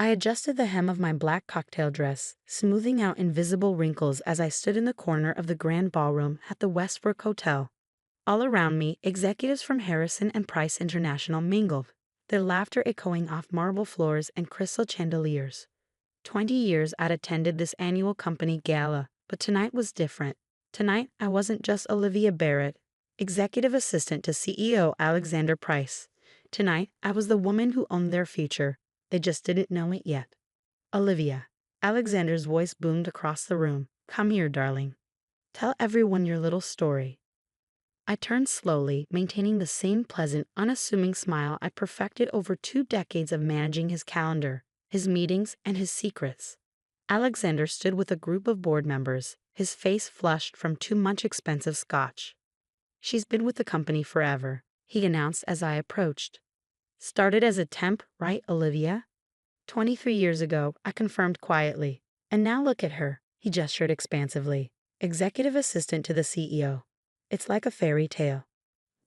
I adjusted the hem of my black cocktail dress, smoothing out invisible wrinkles as I stood in the corner of the grand ballroom at the Westbrook Hotel. All around me, executives from Harrison and Price International mingled, their laughter echoing off marble floors and crystal chandeliers. 20 years I'd attended this annual company gala, but tonight was different. Tonight, I wasn't just Olivia Barrett, executive assistant to CEO Alexander Price. Tonight, I was the woman who owned their future. They just didn't know it yet. Olivia. Alexander's voice boomed across the room. Come here, darling. Tell everyone your little story. I turned slowly, maintaining the same pleasant, unassuming smile I perfected over 2 decades of managing his calendar, his meetings, and his secrets. Alexander stood with a group of board members, his face flushed from too much expensive scotch. She's been with the company forever, he announced as I approached. Started as a temp, right, Olivia? 23 years ago, I confirmed quietly. And now look at her, he gestured expansively. Executive assistant to the CEO. It's like a fairy tale.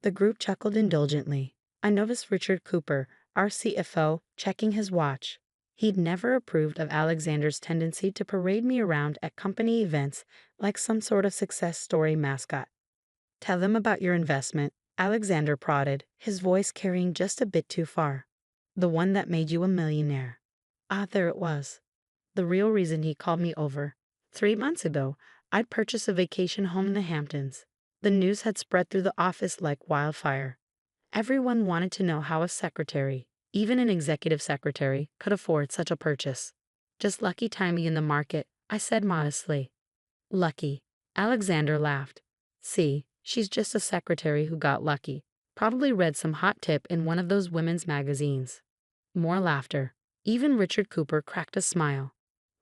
The group chuckled indulgently. I noticed Richard Cooper, our CFO, checking his watch. He'd never approved of Alexander's tendency to parade me around at company events like some sort of success story mascot. Tell them about your investment, Alexander prodded, his voice carrying just a bit too far. The one that made you a millionaire. Ah, there it was. The real reason he called me over. 3 months ago, I'd purchased a vacation home in the Hamptons. The news had spread through the office like wildfire. Everyone wanted to know how a secretary, even an executive secretary, could afford such a purchase. Just lucky timing in the market, I said modestly. Lucky. Alexander laughed. See, she's just a secretary who got lucky. Probably read some hot tip in one of those women's magazines. More laughter. Even Richard Cooper cracked a smile.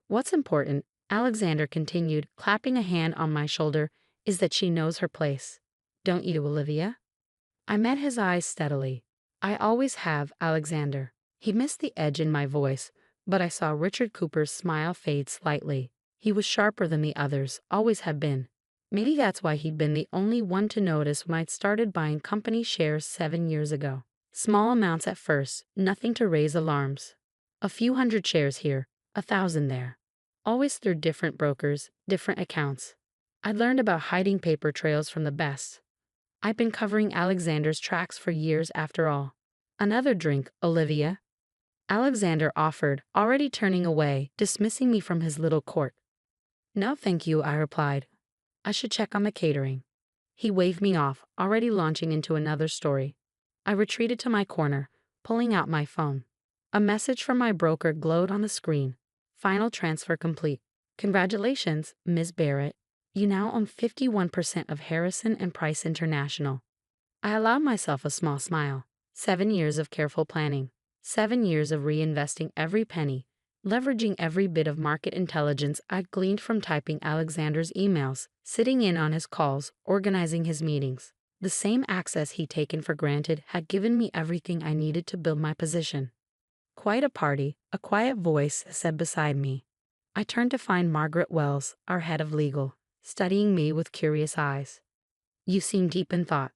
What's important, Alexander continued, clapping a hand on my shoulder, is that she knows her place. Don't you, Olivia? I met his eyes steadily. I always have, Alexander. He missed the edge in my voice, but I saw Richard Cooper's smile fade slightly. He was sharper than the others, always had been. Maybe that's why he'd been the only one to notice when I'd started buying company shares 7 years ago. Small amounts at first, nothing to raise alarms. A few hundred shares here, 1,000 there. Always through different brokers, different accounts. I'd learned about hiding paper trails from the best. I'd been covering Alexander's tracks for years after all. Another drink, Olivia? Alexander offered, already turning away, dismissing me from his little court. No, thank you, I replied. I should check on the catering. He waved me off, already launching into another story. I retreated to my corner, pulling out my phone. A message from my broker glowed on the screen. Final transfer complete. Congratulations, Ms. Barrett. You now own 51% of Harrison and Price International. I allowed myself a small smile. 7 years of careful planning. 7 years of reinvesting every penny, leveraging every bit of market intelligence I'd gleaned from typing Alexander's emails, sitting in on his calls, organizing his meetings. The same access he'd taken for granted had given me everything I needed to build my position. Quite a party, a quiet voice said beside me. I turned to find Margaret Wells, our head of legal, studying me with curious eyes. You seem deep in thought.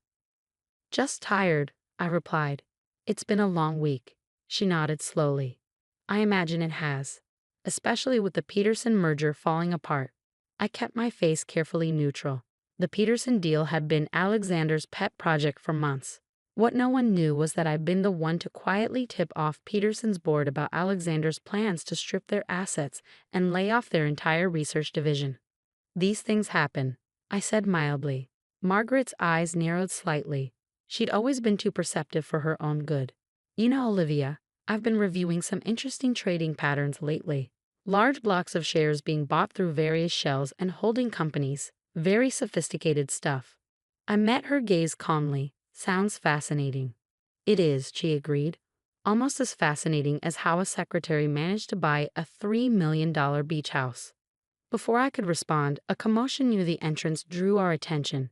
Just tired, I replied. It's been a long week. She nodded slowly. I imagine it has, especially with the Peterson merger falling apart. I kept my face carefully neutral. The Peterson deal had been Alexander's pet project for months. What no one knew was that I'd been the one to quietly tip off Peterson's board about Alexander's plans to strip their assets and lay off their entire research division. These things happen, I said mildly. Margaret's eyes narrowed slightly. She'd always been too perceptive for her own good. You know, Olivia, I've been reviewing some interesting trading patterns lately. Large blocks of shares being bought through various shells and holding companies. Very sophisticated stuff. I met her gaze calmly. Sounds fascinating. It is, she agreed. Almost as fascinating as how a secretary managed to buy a $3 million beach house. Before I could respond, a commotion near the entrance drew our attention.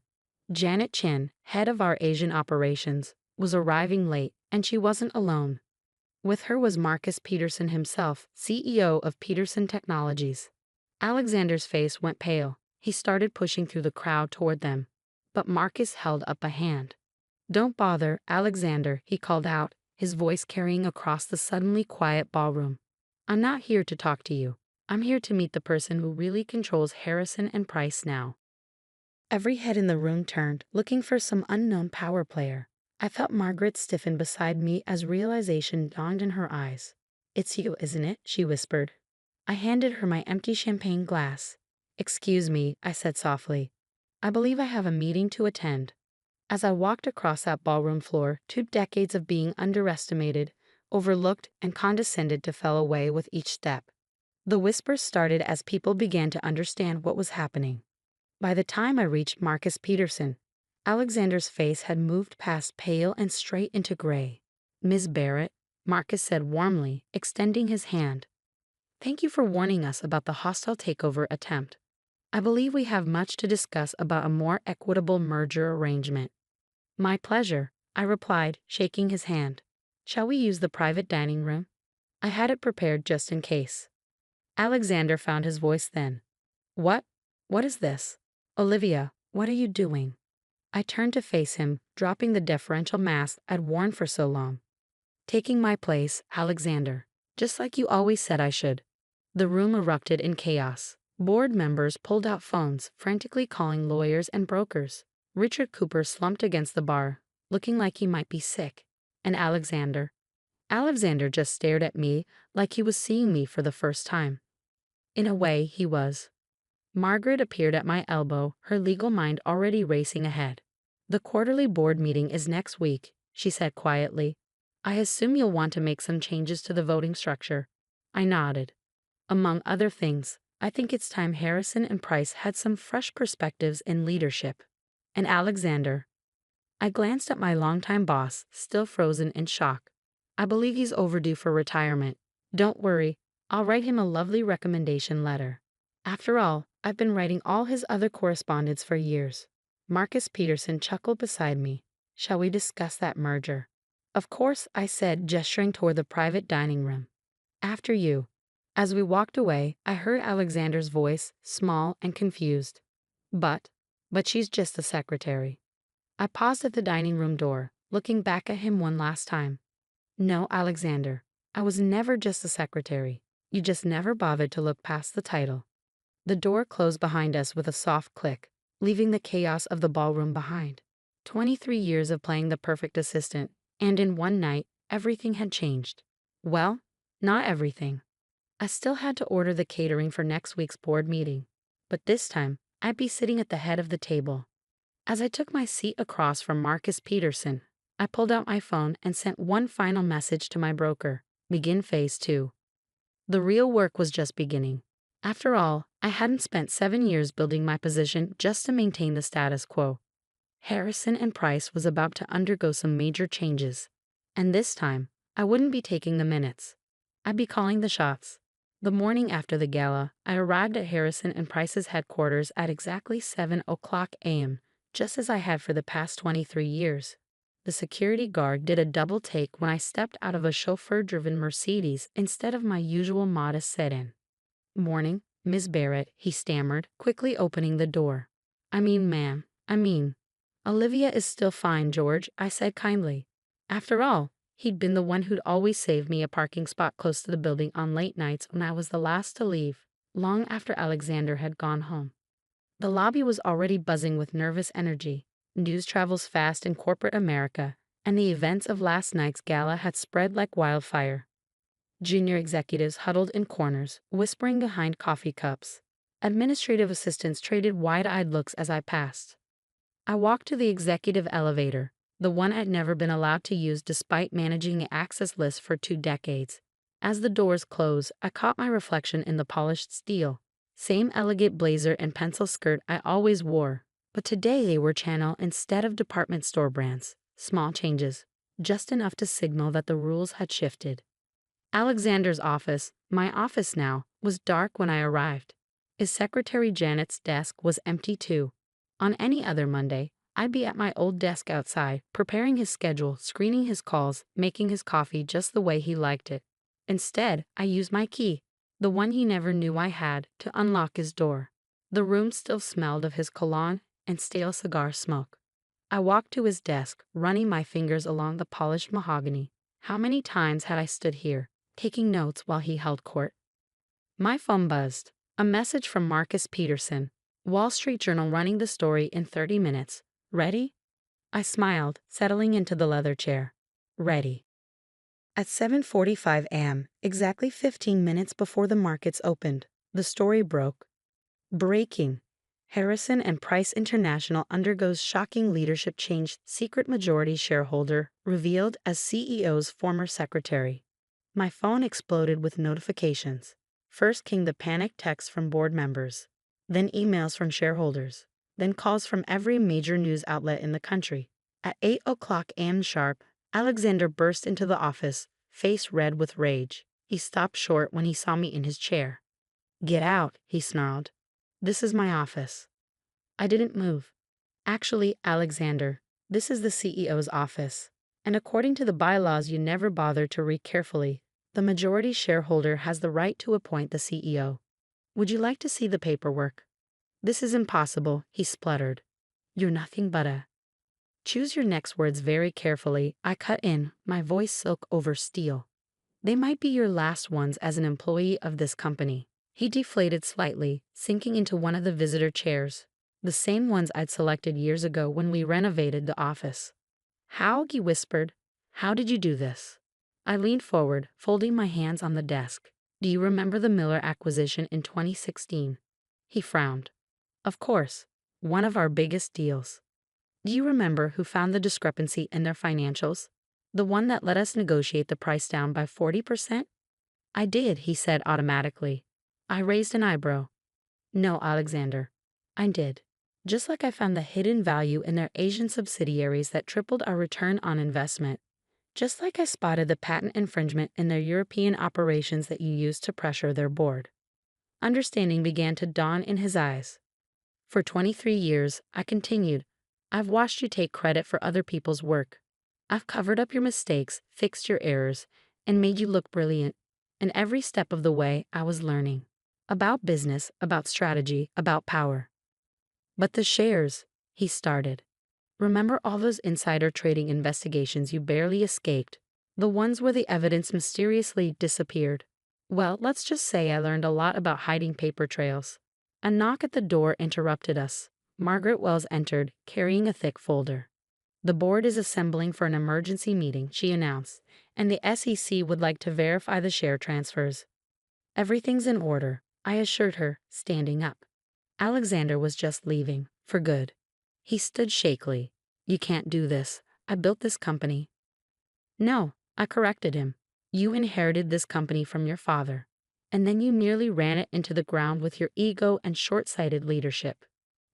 Janet Chin, head of our Asian operations, was arriving late, and she wasn't alone. With her was Marcus Peterson himself, CEO of Peterson Technologies. Alexander's face went pale. He started pushing through the crowd toward them. But Marcus held up a hand. Don't bother, Alexander, he called out, his voice carrying across the suddenly quiet ballroom. I'm not here to talk to you. I'm here to meet the person who really controls Harrison and Price now. Every head in the room turned, looking for some unknown power player. I felt Margaret stiffen beside me as realization dawned in her eyes. "It's you, isn't it?" she whispered. I handed her my empty champagne glass. "Excuse me," I said softly. "I believe I have a meeting to attend." As I walked across that ballroom floor, 2 decades of being underestimated, overlooked, and condescended to fell away with each step. The whispers started as people began to understand what was happening. By the time I reached Marcus Peterson, Alexander's face had moved past pale and straight into gray. "Miss Barrett," Marcus said warmly, extending his hand. "Thank you for warning us about the hostile takeover attempt. I believe we have much to discuss about a more equitable merger arrangement." "My pleasure," I replied, shaking his hand. "Shall we use the private dining room?" I had it prepared just in case. Alexander found his voice then. "What? What is this? Olivia, what are you doing?" I turned to face him, dropping the deferential mask I'd worn for so long. "Taking my place, Alexander, just like you always said I should." The room erupted in chaos. Board members pulled out phones, frantically calling lawyers and brokers. Richard Cooper slumped against the bar, looking like he might be sick. And Alexander just stared at me like he was seeing me for the first time. In a way, he was. Margaret appeared at my elbow, her legal mind already racing ahead. "The quarterly board meeting is next week," she said quietly. "I assume you'll want to make some changes to the voting structure." I nodded. "Among other things, I think it's time Harrison and Price had some fresh perspectives in leadership." And Alexander. I glanced at my longtime boss, still frozen in shock. "I believe he's overdue for retirement. Don't worry, I'll write him a lovely recommendation letter. After all, I've been writing all his other correspondence for years." Marcus Peterson chuckled beside me. "Shall we discuss that merger?" "Of course," I said, gesturing toward the private dining room. "After you." As we walked away, I heard Alexander's voice, small and confused. But she's just the secretary." I paused at the dining room door, looking back at him one last time. "No, Alexander, I was never just a secretary. You just never bothered to look past the title." The door closed behind us with a soft click, leaving the chaos of the ballroom behind. 23 years of playing the perfect assistant, and in one night, everything had changed. Well, not everything. I still had to order the catering for next week's board meeting, but this time, I'd be sitting at the head of the table. As I took my seat across from Marcus Peterson, I pulled out my phone and sent one final message to my broker: "Begin phase 2. The real work was just beginning. After all, I hadn't spent 7 years building my position just to maintain the status quo. Harrison and Price was about to undergo some major changes. And this time, I wouldn't be taking the minutes. I'd be calling the shots. The morning after the gala, I arrived at Harrison and Price's headquarters at exactly 7:00 a.m., just as I had for the past 23 years. The security guard did a double take when I stepped out of a chauffeur-driven Mercedes instead of my usual modest sedan. "Morning, Miss Barrett," he stammered, quickly opening the door. Ma'am, Olivia is still fine, George," I said kindly. After all, he'd been the one who'd always saved me a parking spot close to the building on late nights when I was the last to leave, long after Alexander had gone home. The lobby was already buzzing with nervous energy. News travels fast in corporate America, and the events of last night's gala had spread like wildfire. Junior executives huddled in corners, whispering behind coffee cups. Administrative assistants traded wide-eyed looks as I passed. I walked to the executive elevator, the one I'd never been allowed to use despite managing the access list for 2 decades. As the doors closed, I caught my reflection in the polished steel. Same elegant blazer and pencil skirt I always wore, but today they were Channel instead of department store brands. Small changes, just enough to signal that the rules had shifted. Alexander's office, my office now, was dark when I arrived. His secretary Janet's desk was empty too. On any other Monday, I'd be at my old desk outside, preparing his schedule, screening his calls, making his coffee just the way he liked it. Instead, I used my key, the one he never knew I had, to unlock his door. The room still smelled of his cologne and stale cigar smoke. I walked to his desk, running my fingers along the polished mahogany. How many times had I stood here, taking notes while he held court. My phone buzzed. A message from Marcus Peterson, Wall Street Journal, running the story in 30 minutes. Ready? I smiled, settling into the leather chair. Ready. At 7:45 a.m., exactly 15 minutes before the markets opened, the story broke. Breaking. Harrison and Price International undergoes shocking leadership change. Secret majority shareholder revealed as CEO's former secretary. My phone exploded with notifications. First came the panicked texts from board members, then emails from shareholders, then calls from every major news outlet in the country. At 8 a.m. sharp, Alexander burst into the office, face red with rage. He stopped short when he saw me in his chair. "Get out," he snarled. "This is my office." I didn't move. "Actually, Alexander, this is the CEO's office. And according to the bylaws you never bothered to read carefully, the majority shareholder has the right to appoint the CEO. Would you like to see the paperwork?" "This is impossible," he spluttered. "You're nothing but a—" "Choose your next words very carefully," I cut in, my voice silk over steel. "They might be your last ones as an employee of this company." He deflated slightly, sinking into one of the visitor chairs, the same ones I'd selected years ago when we renovated the office. "How?" he whispered. "How did you do this?" I leaned forward, folding my hands on the desk. "Do you remember the Miller acquisition in 2016? He frowned. "Of course. One of our biggest deals." "Do you remember who found the discrepancy in their financials? The one that let us negotiate the price down by 40%? "I did," he said automatically. I raised an eyebrow. "No, Alexander. I did. Just like I found the hidden value in their Asian subsidiaries that tripled our return on investment. Just like I spotted the patent infringement in their European operations that you used to pressure their board." Understanding began to dawn in his eyes. "For 23 years, I continued, I've watched you take credit for other people's work. I've covered up your mistakes, fixed your errors, and made you look brilliant. And every step of the way, I was learning. About business, about strategy, about power." "But the shares," he started. "Remember all those insider trading investigations you barely escaped? The ones where the evidence mysteriously disappeared? Well, let's just say I learned a lot about hiding paper trails." A knock at the door interrupted us. Margaret Wells entered, carrying a thick folder. "The board is assembling for an emergency meeting," she announced, "and the SEC would like to verify the share transfers." "Everything's in order," I assured her, standing up. Alexander was just leaving, for good. He stood shakily. "You can't do this. I built this company." "No," I corrected him. "You inherited this company from your father, and then you nearly ran it into the ground with your ego and short-sighted leadership.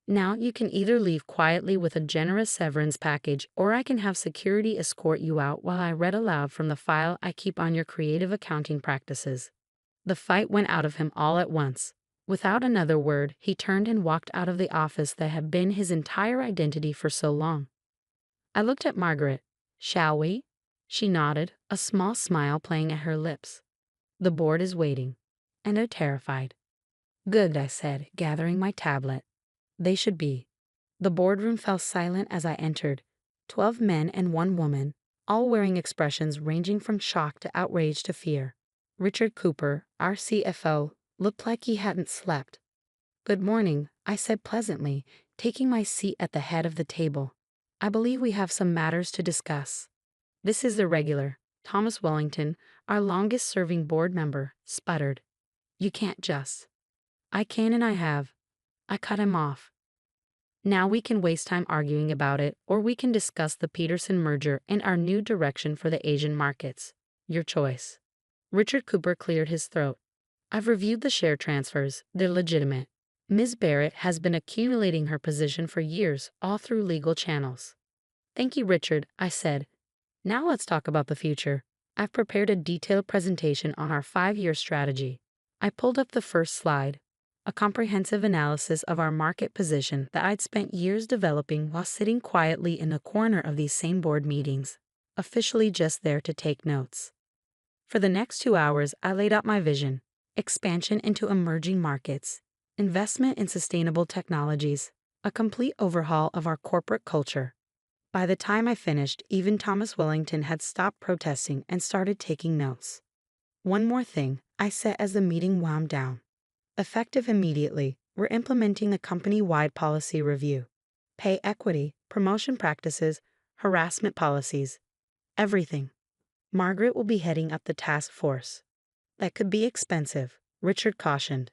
Now you can either leave quietly with a generous severance package, or I can have security escort you out while I read aloud from the file I keep on your creative accounting practices." The fight went out of him all at once. Without another word, he turned and walked out of the office that had been his entire identity for so long. I looked at Margaret. "Shall we?" She nodded, a small smile playing at her lips. "The board is waiting, and they're terrified." "Good," I said, gathering my tablet. "They should be." The boardroom fell silent as I entered. 12 men and 1 woman, all wearing expressions ranging from shock to outrage to fear. Richard Cooper, our CFO, looked like he hadn't slept. "Good morning," I said pleasantly, taking my seat at the head of the table. "I believe we have some matters to discuss." "This is irregular." Thomas Wellington, our longest-serving board member, sputtered. "You can't just—" "I can and I have." I cut him off. "Now we can waste time arguing about it, or we can discuss the Peterson merger and our new direction for the Asian markets. Your choice." Richard Cooper cleared his throat. "I've reviewed the share transfers. They're legitimate. Ms. Barrett has been accumulating her position for years, all through legal channels." "Thank you, Richard," I said. "Now let's talk about the future. I've prepared a detailed presentation on our 5-year strategy." I pulled up the first slide, a comprehensive analysis of our market position that I'd spent years developing while sitting quietly in the corner of these same board meetings, officially just there to take notes. For the next 2 hours, I laid out my vision: expansion into emerging markets, investment in sustainable technologies, a complete overhaul of our corporate culture. By the time I finished, even Thomas Wellington had stopped protesting and started taking notes. One more thing, I said as the meeting wound down. Effective immediately, we're implementing a company-wide policy review. Pay equity, promotion practices, harassment policies, everything. Margaret will be heading up the task force. That could be expensive, Richard cautioned.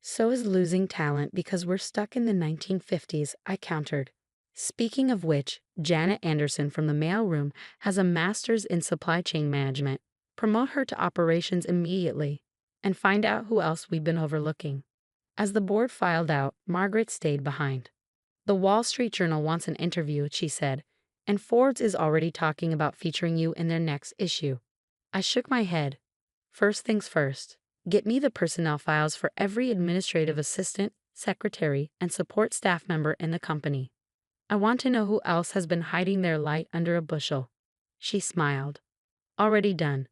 So is losing talent because we're stuck in the 1950s, I countered. Speaking of which, Janet Anderson from the mailroom has a master's in supply chain management. Promote her to operations immediately and find out who else we've been overlooking. As the board filed out, Margaret stayed behind. The Wall Street Journal wants an interview, she said, and Forbes is already talking about featuring you in their next issue. I shook my head. First things first, get me the personnel files for every administrative assistant, secretary, and support staff member in the company. I want to know who else has been hiding their light under a bushel. She smiled. Already done.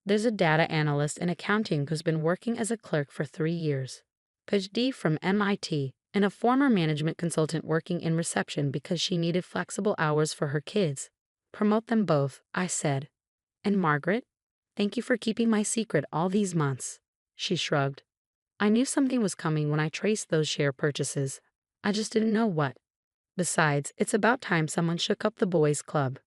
There's a data analyst in accounting who's been working as a clerk for 3 years. PhD from MIT, and a former management consultant working in reception because she needed flexible hours for her kids. Promote them both, I said. And Margaret? Thank you for keeping my secret all these months. She shrugged. I knew something was coming when I traced those share purchases. I just didn't know what. Besides, it's about time someone shook up the boys' club.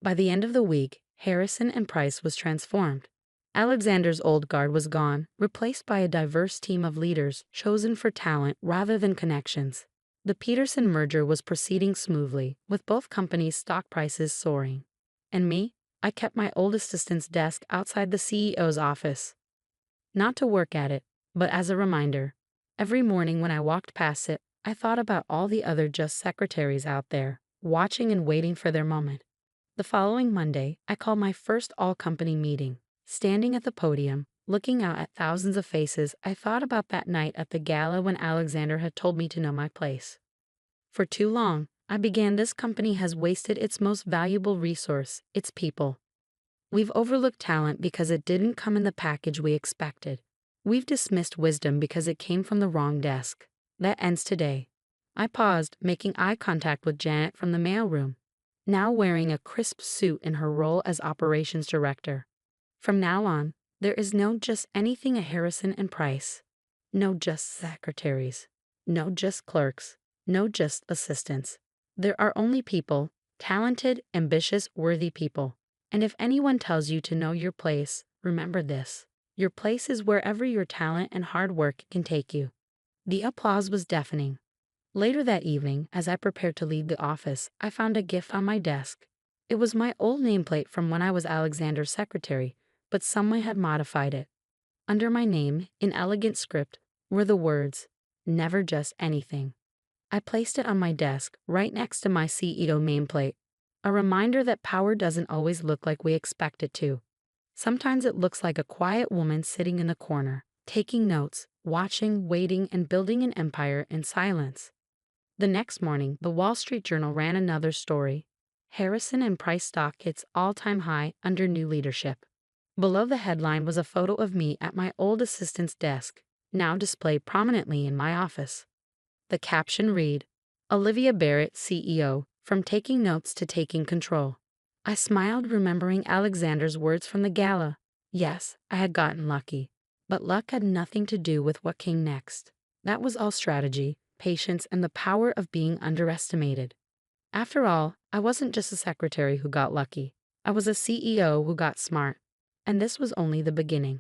By the end of the week, Harrison and Price was transformed. Alexander's old guard was gone, replaced by a diverse team of leaders chosen for talent rather than connections. The Peterson merger was proceeding smoothly, with both companies' stock prices soaring. And me? I kept my old assistant's desk outside the CEO's office. Not to work at it, but as a reminder. Every morning when I walked past it, I thought about all the other just secretaries out there, watching and waiting for their moment. The following Monday, I called my first all-company meeting. Standing at the podium, looking out at thousands of faces, I thought about that night at the gala when Alexander had told me to know my place. For too long, I began, this company has wasted its most valuable resource, its people. We've overlooked talent because it didn't come in the package we expected. We've dismissed wisdom because it came from the wrong desk. That ends today. I paused, making eye contact with Janet from the mailroom, now wearing a crisp suit in her role as operations director. From now on, there is no just anything at Harrison and Price. No just secretaries. No just clerks. No just assistants. There are only people, talented, ambitious, worthy people. And if anyone tells you to know your place, remember this. Your place is wherever your talent and hard work can take you. The applause was deafening. Later that evening, as I prepared to leave the office, I found a gift on my desk. It was my old nameplate from when I was Alexander's secretary, but someone had modified it. Under my name, in elegant script, were the words, "Never just anything." I placed it on my desk, right next to my CEO nameplate. A reminder that power doesn't always look like we expect it to. Sometimes it looks like a quiet woman sitting in the corner, taking notes, watching, waiting, and building an empire in silence. The next morning, the Wall Street Journal ran another story. Harrison and Price stock hits all-time high under new leadership. Below the headline was a photo of me at my old assistant's desk, now displayed prominently in my office. The caption read, Olivia Barrett, CEO, from taking notes to taking control. I smiled, remembering Alexander's words from the gala. Yes, I had gotten lucky, but luck had nothing to do with what came next. That was all strategy, patience, and the power of being underestimated. After all, I wasn't just a secretary who got lucky. I was a CEO who got smart. And this was only the beginning.